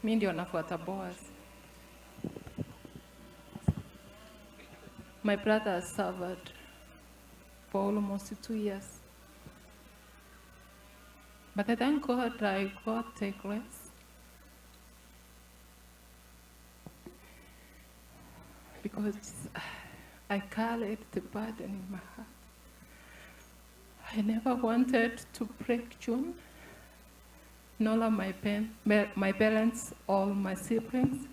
mi ndio nafuata Boaz. My brother has suffered for almost 2 years. But I thank God I got take rest. Because I carried the burden in my heart. I never wanted to break June, nor my parents or my siblings.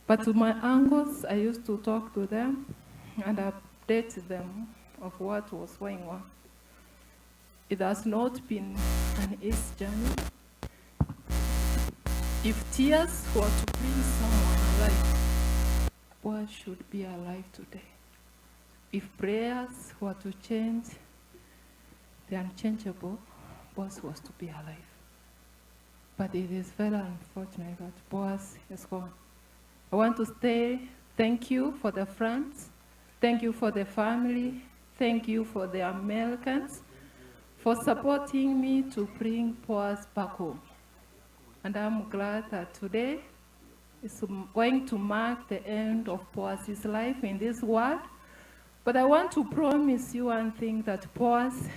But to my uncles, I used to talk to them and update them of what was going on. It has not been an easy journey. If tears were to bring someone alive, Boaz should be alive today. If prayers were to change the unchangeable, Boaz was to be alive. But it is very unfortunate that Boaz is gone. I want to say thank you for the friends, thank you for the family, thank you for the Americans for supporting me to bring Boaz back home. And I'm glad that today is going to mark the end of Boaz's life in this world. But I want to promise you one thing, that Boaz,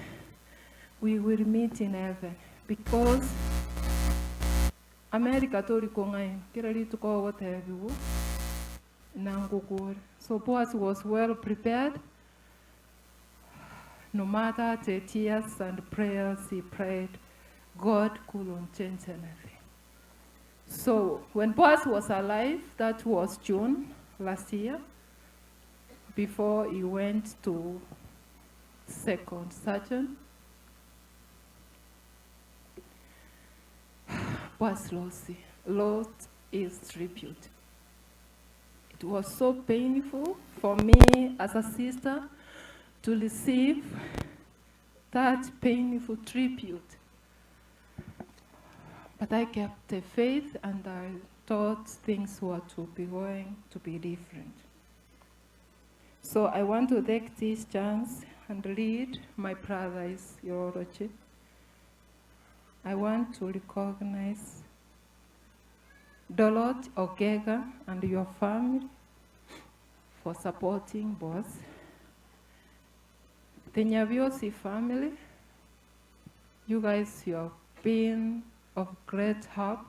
we will meet in heaven, because America tori kongai kirari to go whatever nangugur. So Boaz was well prepared. No matter the tears and prayers he prayed, God couldn't change anything. So when Boaz was alive, that was June last year, before he went to second surgeon. Boaz lost his tribute. It was so painful for me as a sister to receive that painful tribute. But I kept the faith and I thought things were to be going to be different. So I want to take this chance and read my brother's eulogy. I want to recognize Boaz Ogeto and your family for supporting Boaz. The Nyabiosi family, you guys, you have been of great help.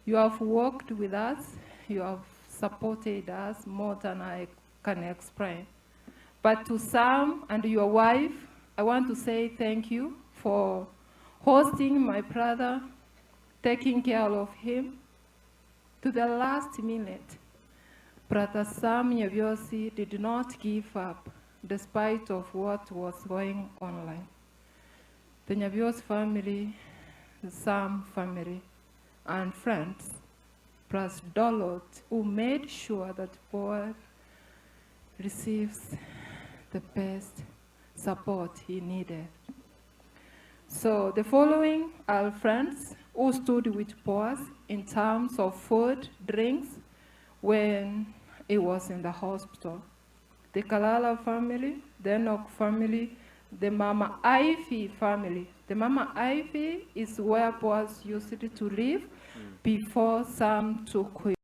You have worked with us, you have supported us more than I can explain. But to Sam and your wife, I want to say thank you for hosting my brother, taking care of him to the last minute. Brother Sam Nyabiosi did not give up despite of what was going on. The Nyabiosi family, the Sam family, and friends, plus Dolot, who made sure that Boaz receives the best support he needed. So the following are friends who stood with Boaz in terms of food, drinks, when he was in the hospital. The Kalala family, the Enoch family, the Mama Ivy family. The Mama Ivy is where Boaz used to live before Sam took